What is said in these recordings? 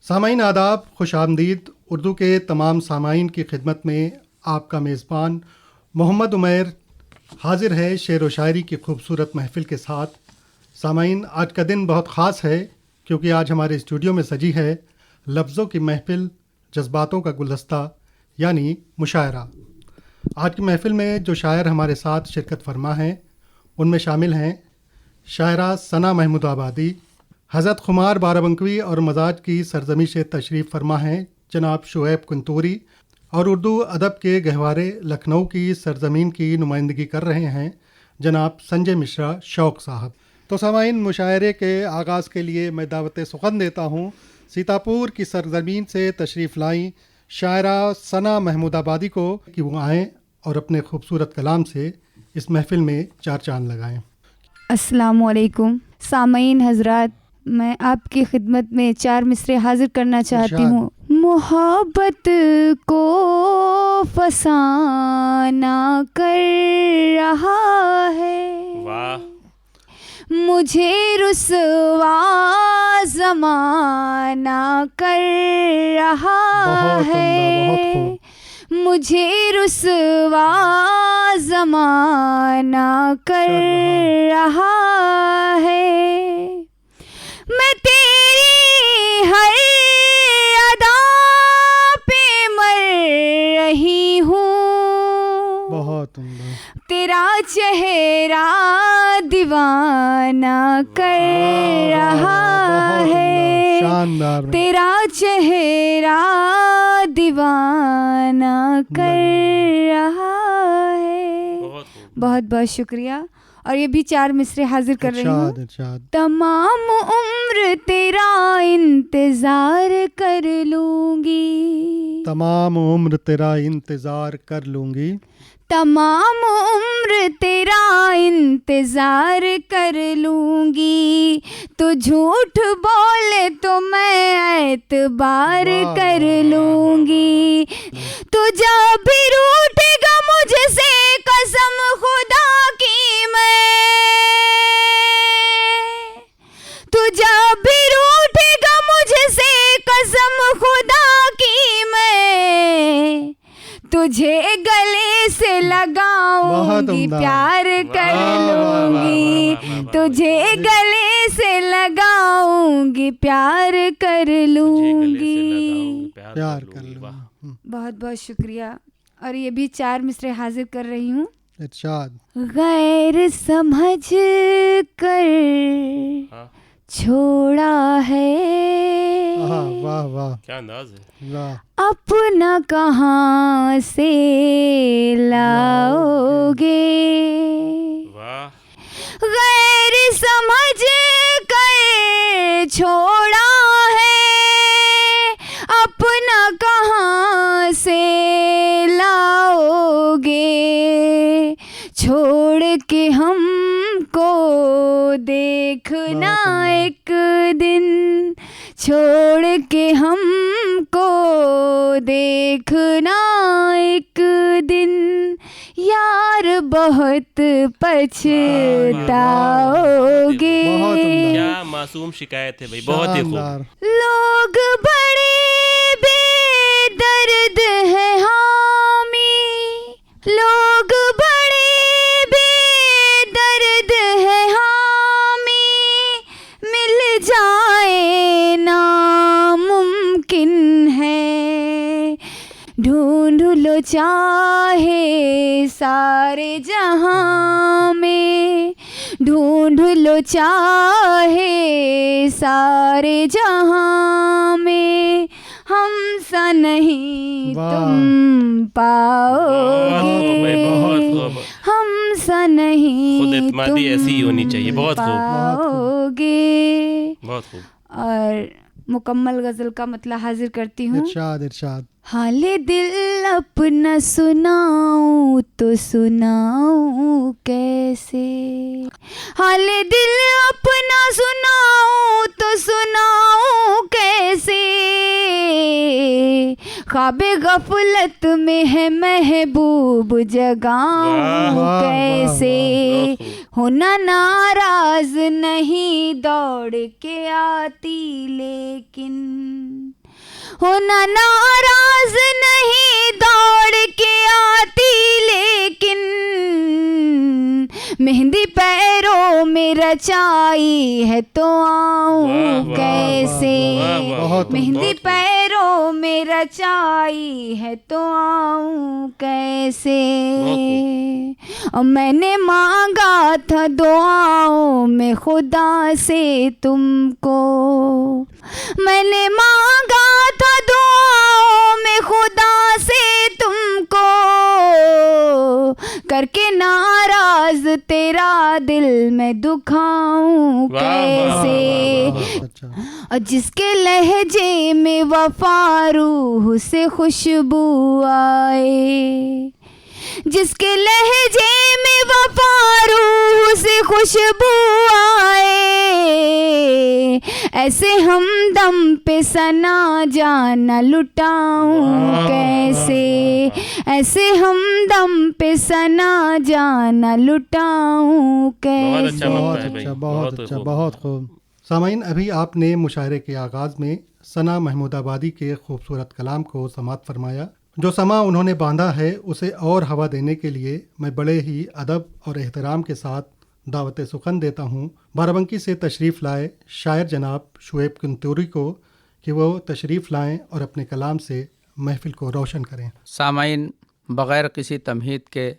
سامعین آداب، خوش آمدید۔ اردو کے تمام سامعین کی خدمت میں آپ کا میزبان محمد عمیر حاضر ہے شعر و شاعری کی خوبصورت محفل کے ساتھ۔ سامعین، آج کا دن بہت خاص ہے کیونکہ آج ہمارے اسٹوڈیو میں سجی ہے لفظوں کی محفل، جذباتوں کا گلدستہ یعنی مشاعرہ۔ آج کی محفل میں جو شاعر ہمارے ساتھ شرکت فرما ہیں ان میں شامل ہیں شاعرہ ثنا محمود آبادی، حضرت خمار بارہبنکوی اور مزاج کی سرزمین سے تشریف فرما ہیں جناب شعیب کنتوری، اور اردو ادب کے گہوارے لکھنؤ کی سرزمین کی نمائندگی کر رہے ہیں جناب سنجے مشرا شوق صاحب۔ تو سامعین، مشاعرے کے آغاز کے لیے میں دعوت سخن دیتا ہوں سیتاپور کی سرزمین سے تشریف لائیں شاعرہ ثنا محمود آبادی کو کہ وہ آئیں اور اپنے خوبصورت کلام سے اس محفل میں چار چاند لگائیں۔ السلام علیکم سامعین حضرات، میں آپ کی خدمت میں چار مصرے حاضر کرنا چاہتی ہوں۔ محبت کو فسانہ کر رہا ہے، واہ، مجھے رسوا زمانہ کر رہا ہے، مجھے رسوا زمانہ کر رہا ہے، میں تیری ہر ادا پہ مر رہی ہوں، بہت عمدہ، تیرا چہرہ دیوانہ کر رہا ہے، شاندار، تیرا چہرہ دیوانہ کر رہا ہے۔ بہت بہت شکریہ، اور یہ بھی چار مصرے حاضر کر رہی ہوں۔ ارشاد۔ تمام عمر تیرا انتظار کر لوں گی، تمام عمر تیرا انتظار کر لوں گی، تمام عمر تیرا انتظار کر لوں گی، تو جھوٹ بولے تو میں اعتبار کر لوں گی، تو جب بھی روٹے گا مجھ سے قسم خدا کی میں، تو جب بھی روٹے گا مجھ سے قسم خدا کی میں، تجھے گلے سے لگاؤں گی پیار کر لوں گی، تجھے گلے سے لگاؤں گی پیار کر لوں گی، پیار کر لوں گی۔ بہت بہت شکریہ، اور یہ بھی چار مصرے حاضر کر رہی ہوں۔ ارشاد۔ غیر سمجھ کر چھوڑا ہے، واہ واہ، کیا انداز ہے، واہ، اپنا کہاں سے لاؤ گے، واہ، غیر سمجھ کر چھوڑا ہے، اپنا کہاں سے لاؤ گے، چھوڑ کے ہم کو دیکھنا ایک دن، چھوڑ کے ہم کو دیکھنا ایک دن، یار بہت پچھتاؤ گے۔ کیا معصوم شکایت ہے بھائی، بہت ہی خوب۔ لوگ بڑے بے درد ہیں حامی، لوگ بڑے بے درد ہیں حامی، مل جائے ناممکن ہے، ڈھونڈ لو چاہے سارے جہاں میں، ڈھونڈ لو چاہے سارے جہاں میں، ہم سا نہیں تم پاؤ گے، ہم سا نہیں خود اعتمادی ایسی ہی ہونی چاہیے، بہت خوب، پاؤ گے۔ بہت خوب۔ اور مکمل غزل کا مطلع حاضر کرتی ہوں۔ ارشاد ارشاد۔ حال دل اپنا سناؤں تو سناؤں کیسے، حال دل اپنا سناؤں تو سناؤں کیسے، خواب غفلت میں ہے محبوب جگاؤں کیسے، ہونا ناراض نہیں دوڑ کے آتی لیکن ہونا ناراض نہیں دوڑ کے آتی لیکن مہندی پیروں میں رچائی ہے تو آؤں کیسے، مہندی پیروں میں رچائی ہے تو آؤں کیسے، اور میں نے مانگا تھا دعاؤں میں خدا سے تم کو، میں نے مانگا تھا دعاؤں میں خدا سے تم کو، کر کے ناراض تیرا دل میں دکھاؤں کیسے، اور جس کے لہجے میں وفا روح سے خوشبو آئے، جس کے لہجے میں وفا روح سے خوشبو آئے، ایسے ہمدم پہ ثنا جانا لٹاؤں کیسے، ایسے ہمدم پہ ثنا جانا لٹاؤں کیسے۔ بہت اچھا، بہت خوب۔ سامعین، ابھی آپ نے مشاعرے کے آغاز میں ثنا محمود آبادی کے خوبصورت کلام کو سماعت فرمایا۔ جو سما انہوں نے باندھا ہے اسے اور ہوا دینے کے لیے میں بڑے ہی ادب اور احترام کے ساتھ دعوت سخن دیتا ہوں بارہ سے تشریف لائے شاعر جناب شعیب کنتوری کو کہ وہ تشریف لائیں اور اپنے کلام سے محفل کو روشن کریں۔ سامعین، بغیر کسی تمہید کے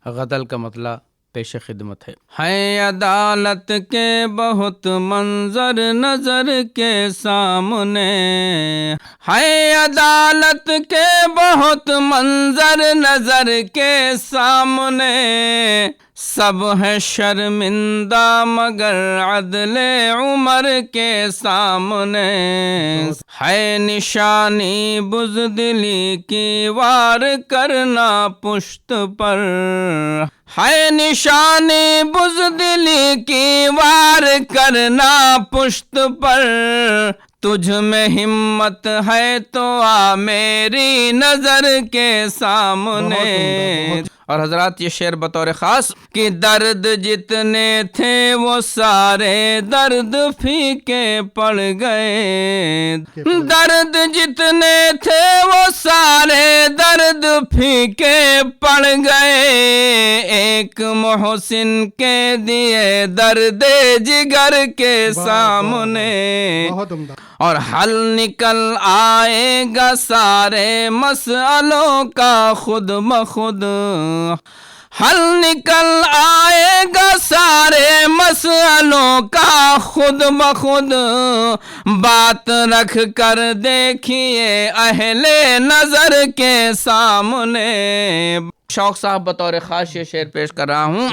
غزل کا مطلع پیش خدمت ہے عدالت کے بہت منظر نظر کے سامنے، ہے عدالت کے بہت منظر نظر کے سامنے، سب ہے شرمندہ مگر عدل عمر کے سامنے، ہے نشانی بزدلی کی وار کرنا پشت پر، ہے نشانی بزدلی کی وار کرنا پشت پر، تجھ میں ہمت ہے تو آ میری نظر کے سامنے۔ اور حضرات یہ شعر بطور خاص کہ درد جتنے تھے وہ سارے درد پھیکے پڑ گئے، درد جتنے تھے وہ سارے درد پھیکے پڑ گئے، ایک محسن کے دیے درد جگر کے سامنے، اور حل نکل آئے گا سارے مسئلوں کا خود بخود، حل نکل آئے گا سارے مسئلوں کا خود بخود، بات رکھ کر دیکھیے اہل نظر کے سامنے۔ شوق صاحب بطور خاص یہ شعر پیش کر رہا ہوں۔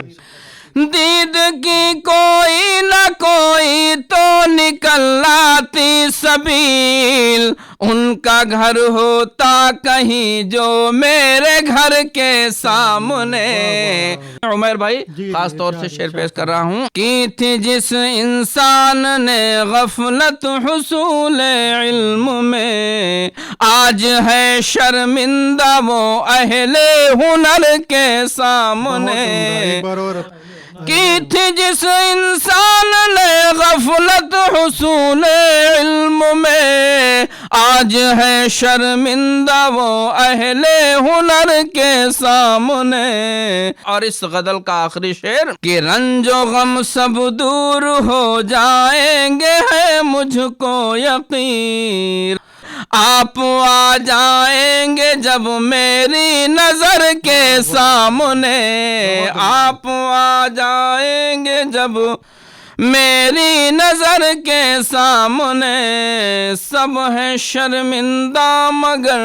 دید کی کوئی نہ کوئی تو نکل آتی سبیل، ان کا گھر ہوتا کہیں جو میرے گھر کے سامنے۔ عمیر بھائی خاص طور سے شعر پیش کر رہا ہوں۔ کی تھی جس انسان نے غفلت حصول علم میں، آج ہے شرمندہ وہ اہل ہنر کے سامنے۔ کی تھی جس انسان نے غفلت حصول علم میں، آج ہے شرمندہ وہ اہل ہنر کے سامنے۔ اور اس غزل کا آخری شعر کہ رنج و غم سب دور ہو جائیں گے ہے مجھ کو یقین، آپ آ جائیں گے جب میری نظر کے سامنے، آپ آ جائیں گے جب میری نظر کے سامنے، سب ہے شرمندہ مگر۔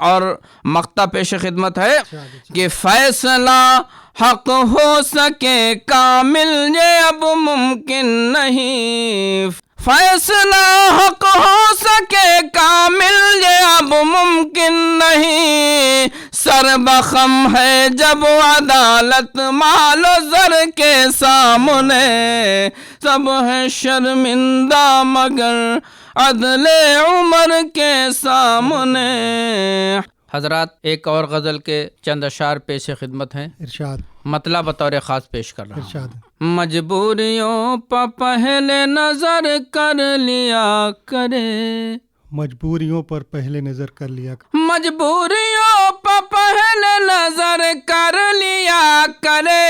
اور مقطع پیش خدمت ہے کہ فیصلہ حق ہو سکے کامل یہ اب ممکن نہیں، فیصلہ حق ہو سکے کامل یہ اب ممکن نہیں، سر بخم ہے جب عدالت مال و زر کے سامنے، سب ہے شرمندہ مگر عدل عمر کے سامنے۔ حضرات ایک اور غزل کے چند اشعار پیش خدمت ہیں، ارشاد۔ مطلع بطور خاص پیش کر رہا ہوں۔ ارشاد۔ مجبوریوں پہ پہلے نظر کر لیا کرے، मजबूरियों पर पहले नज़र कर लिया। मजबूरियों पर पहले नजर कर लिया करे,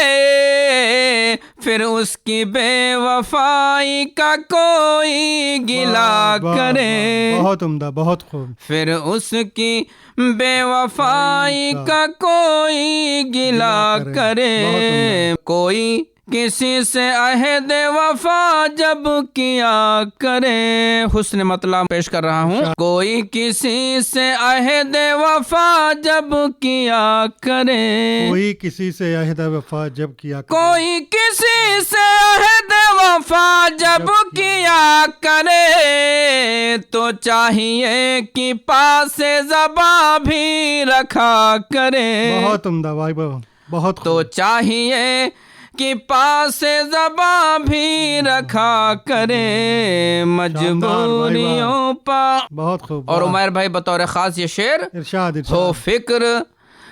फिर उसकी बेवफाई का कोई गिला करे। बहुत उम्दा, बहुत खूब। फिर उसकी बेवफाई का कोई गिला करे। कोई किसी से अहद वफा जब किया करे, हुस्न मतलब पेश कर रहा हूँ। कोई किसी से अहद वफा जब किया करे, कोई किसी से अहद वफा जब किया करे, कोई किसी से अहद वफा जब किया करे, तो चाहिए कि पास ज़बा भी रखा करे। बहुत उम्दा भाई, बहुत खूब। तो चाहिए कि पास ज़बा भी रखा करे, मजबूरियों पर। बहुत खूब। और उमैर भाई बतौर ख़ास ये शेर, इरशाद हो इरशाद। फिक्र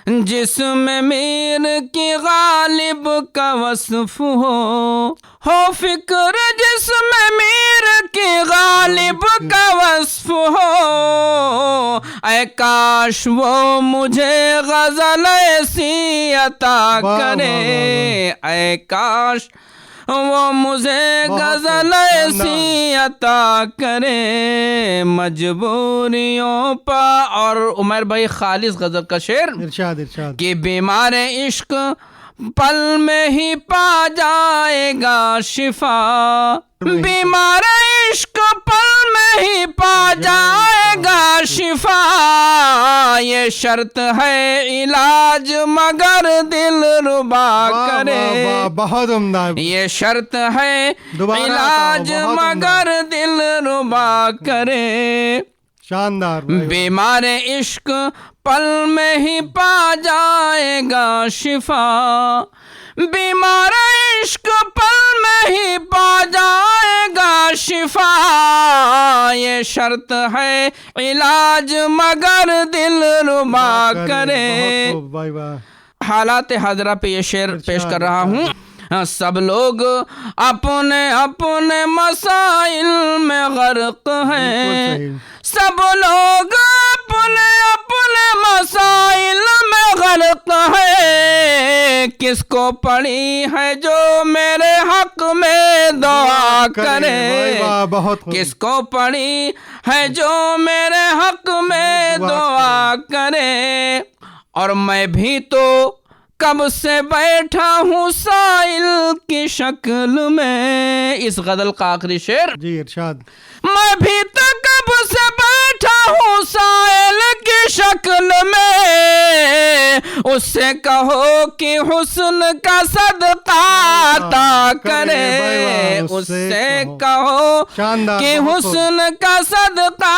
जिसमें मीर की गालिब का वस्फ हो फिक्र जिसमें मीर की गालिब का वस्फ हो, ऐ काश वो मुझे गज़ल ऐसी अता करे, ऐ काश वो मुझे गज़ल ऐसी अता करे, मजबूरियों पर। और उमर भाई खालिस गज़ल का शेर, इरशाद इरशाद। कि बीमार इश्क पल में ही पा जाएगा शिफा, बीमार इश्क पल में ही पा जाएगा शिफा, ये शर्त है इलाज मगर दिल रुबा करे। बहुत उम्दा। ये शर्त है इलाज मगर दिल रुबा करे, शानदार। बीमार इश्क पल में ही पा जाएगा शिफा, बीमार इश्क पल में ही पा जाएगा शिफा, ये शर्त है इलाज मगर दिल रुबा करे। हालात हाजरा पे ये शेर पेश कर रहा हूँ। सब लोग अपने अपने मसाइल में गर्क हैं, सब लोग अपने अपने मसाइल में गर्क है, किसको पड़ी है जो मेरे हक में दुआ करे, किसको पड़ी है जो मेरे हक में दुआ करे। और मैं भी तो कब से बैठा हूँ साइल की शक्ल में, इस गज़ल का आखिरी शेर जी इरशाद। मैं भी तो कब से बैठा हूँ साइल की शक्ल में, उससे कहो कि हुस्न का सदका अता करे, उससे कहो कि हुस्न का सदका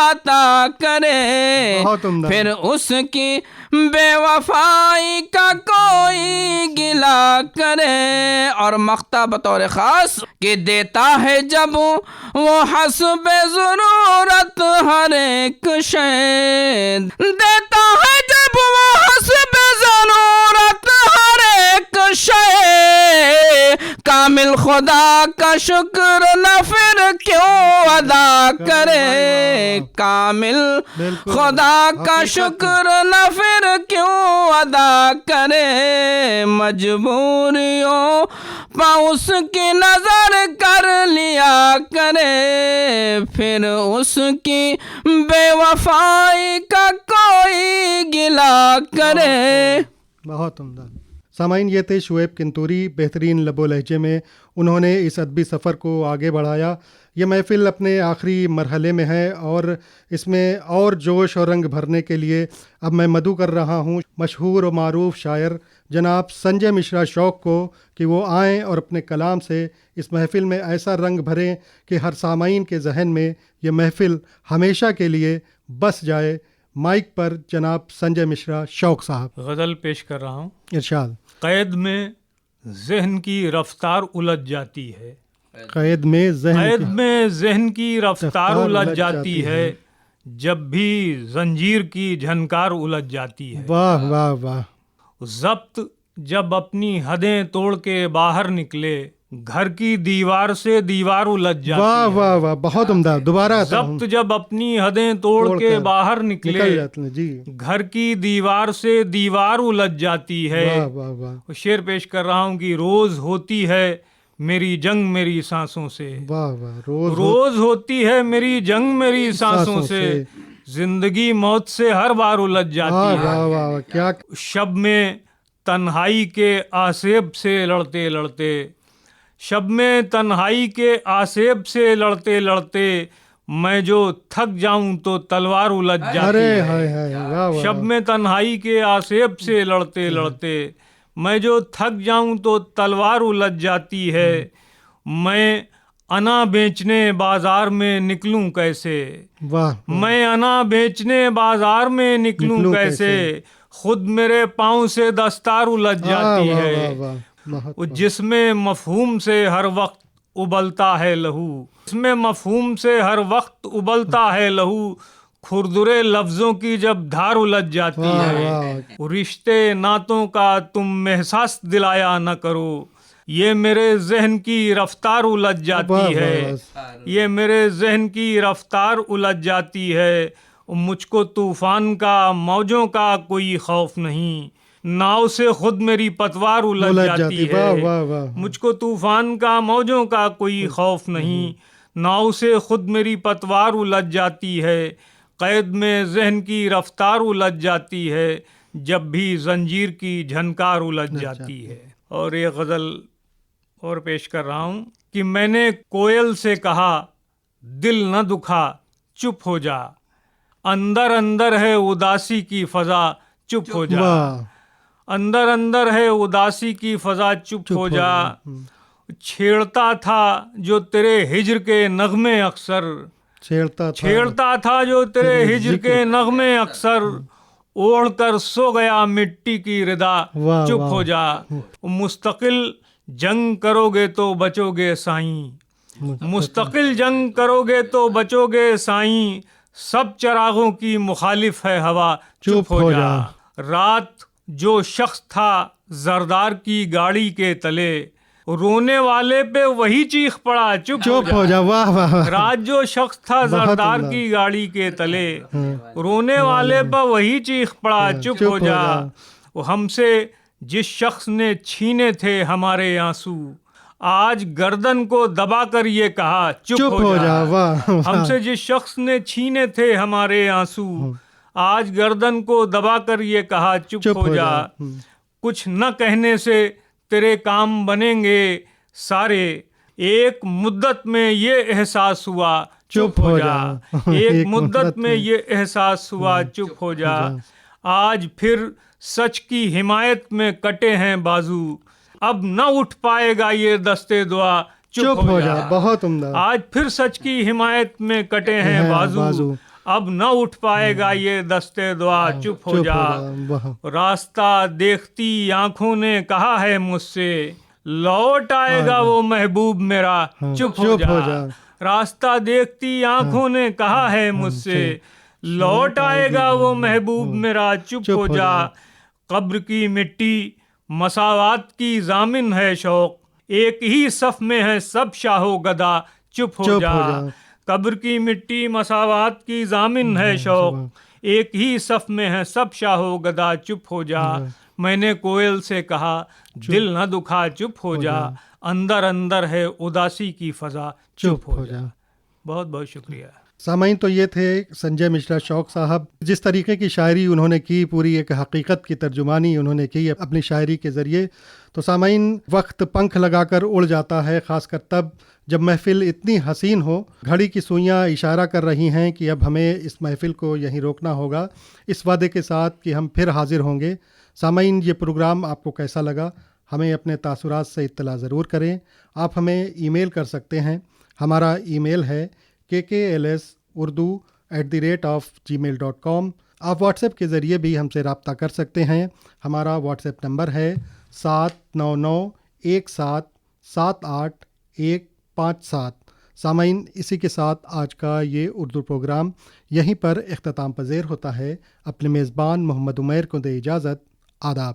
अता करे, फिर उसकी बेवफाई का कोई गिला करे। और मख्ता बतौर खास कि देता है जब वो हस्बे ज़रूरत हर एक शय, देता है जब वो हस्बे ज़रूरत हर एक शय, कामिल खुदा का शुक्र न फिर क्यों अदा करे, कामिल खुदा का शुक्र न फिर क्यों अदा करे, मजबूरियों पर उसकी नजर कर लिया करे, फिर उसकी बेवफाई का कोई गिला करे। बहुत उम्दा। सामाइन, ये थे शुएब किंतूरी। बेहतरीन लबो लहजे में उन्होंने इस अदबी सफ़र को आगे बढ़ाया। ये महफ़िल अपने आखिरी मरहले में है और इसमें और जोश और रंग भरने के लिए अब मैं मदऊ कर रहा हूँ मशहूर और मारूफ शायर जनाब संजय मिश्रा शौक़ को कि वो आएँ और अपने कलाम से इस महफ़िल में ऐसा रंग भरें कि हर सामाइन के जहन में ये महफ़िल हमेशा के लिए बस जाए। माइक पर जनाब संजय मिश्रा शौक़ साहब। गज़ल पेश कर रहा हूँ। इरशाद। क़ैद में ज़हन की रफ्तार उलझ जाती है, क़ैद में ज़हन की रफ्तार उलझ जाती है, जब भी जंजीर की झनकार उलझ जाती है। वाह वाह वाह। ज़ब्त जब अपनी हदें तोड़ के बाहर निकले, घर की दीवार से दीवार उलझ जाती वाह है। वाह वाह, बहुत उम्दा। दोबारा आता हूँ। जब्त जब अपनी हदें तोड़ के बाहर निकल निकले, जाते हैं जी। घर की दीवार से दीवार उलझ जाती है। वाह वाह वाह शेर पेश कर रहा हूँ कि रोज होती है मेरी जंग मेरी सांसों से, वाह वाह, रोज रोज होती है मेरी जंग मेरी सांसों से, जिंदगी मौत से हर बार उलझ वाह जाती है। वाह वाह, क्या शब में तन्हाई के आसेब से लड़ते लड़ते, शब में तन्हाई के आसेब से लड़ते लड़ते, मैं जो थक जाऊं तो तलवार उलझ जाती अरे है। हाय हाय, वाह वाह। शब में तन्हाई के आसेब से लड़ते लड़ते, मैं जो थक जाऊं तो तलवार उलझ जाती है। मैं अना बेचने बाजार में निकलूं कैसे, वाह, मैं अना बेचने बाजार में निकलूं कैसे, खुद मेरे पाँव से दस्तार उलझ जाती वाह, है। वाह, वाह, बहुत वो जिसमें मफहूम से हर वक्त उबलता है लहू, इसमें मफहूम से हर वक्त उबलता है लहू, खुरदुरे लफ्जों की जब धार उलझ जाती वाह, है। वाह। वो रिश्ते नातों का तुम एहसास दिलाया न करो, ये मेरे जहन की रफ्तार उलझ वाह, जाती वाह, है, ये मेरे जहन की रफ्तार उलझ जाती है। मुझको तूफान का मौजों का कोई खौफ नहीं, नाव से खुद मेरी पतवार उलझ जाती वाह है। वाह वाह, मुझको तूफान का मौजों का कोई खौफ नहीं, नाव से खुद मेरी पतवार उलझ जाती है। कैद में जहन की रफ्तार उलझ जाती है, जब भी जंजीर की झनकार उलझ जाती है। और ये गज़ल और पेश कर रहा हूँ कि मैंने कोयल से कहा दिल न दुखा चुप हो जा, अंदर अंदर है उदासी की फजा चुप हो जा, वाह, अंदर अंदर है उदासी की फजा चुप हो जा। छेड़ता था जो तेरे हिज्र के नगमे अक्सर, छेड़ता था जो तेरे हिज्र के नगमे अक्सर, ओढ़ कर सो गया मिट्टी की रिदा चुप हो जा। मुस्तकिल जंग करोगे तो बचोगे साईं, मुस्तकिल जंग करोगे तो बचोगे साईं, सब चरागों की मुखालिफ है हवा चुप हो जा। रात जो शख्स था जरदार की गाड़ी के तले, रोने वाले पे वही चीख पड़ा चुप हो जा। वाह वाह, रात जो शख्स था जरदार की गाड़ी के तले, रोने वाले पे वही चीख पड़ा चुप हो जा। वो हमसे जिस शख्स ने छीने थे हमारे आंसू, आज गर्दन को दबा कर ये कहा चुप हो जा। हमसे जिस शख्स ने छीने थे हमारे आंसू, आज गर्दन को दबा कर ये कहा चुप हो जा। कुछ न कहने से तेरे काम बनेंगे सारे, एक मुद्दत में ये एहसास हुआ चुप हो जा, एक मुद्दत में ये एहसास हुआ चुप हो जा। आज फिर सच की हिमायत में कटे हैं बाजू, अब न उठ पाएगा ये दस्ते दुआ चुप हो जा। बहुत उम्दा। आज फिर सच की हिमायत में कटे हैं बाजू, अब न उठ पाएगा ये दस्ते दुआ चुप हो जा। रास्ता देखती आंखों ने कहा है मुझसे, लौट आएगा वो महबूब मेरा चुप हो जा। रास्ता देखती आंखों ने कहा है मुझसे, लौट आएगा वो महबूब मेरा चुप हो जा। कब्र की मिट्टी मसावात की जामिन है शौक, एक ही सफ में है सब शाहो गदा चुप हो जा। कब्र की मिट्टी मसावात की जामिन है शौक, एक ही सफ में है सब शाहो गदा चुप हो जा। मैंने कोयल से कहा दिल न दुखा चुप हो जा, अंदर अंदर है उदासी की फजा चुप हो जा। बहुत बहुत शुक्रिया। सामाइन, तो ये थे संजय मिश्रा शौक साहब। जिस तरीके की शायरी उन्होंने की, पूरी एक हकीकत की तर्जुमानी उन्होंने की अपनी शायरी के ज़रिए। तो सामाइन, वक्त पंख लगाकर उड़ जाता है, ख़ासकर तब जब महफ़िल इतनी हसीन हो। घड़ी की सुइयाँ इशारा कर रही हैं कि अब हमें इस महफ़िल को यहीं रोकना होगा, इस वादे के साथ कि हम फिर हाजिर होंगे। सामाइन, ये प्रोग्राम आपको कैसा लगा? हमें अपने तासुरात से इत्तला ज़रूर करें। आप हमें ईमेल कर सकते हैं। हमारा ईमेल है kklsurdu@gmail.com। आप व्हाट्सएप के ज़रिए भी हमसे रब्ता कर सकते हैं। हमारा व्हाट्सएप नंबर है 7991778157। सामाइन, इसी के साथ आज का ये उर्दू प्रोग्राम यहीं पर इख्तिताम पज़ीर होता है। अपने मेज़बान मोहम्मद उमैर को दे इजाज़त। आदाब।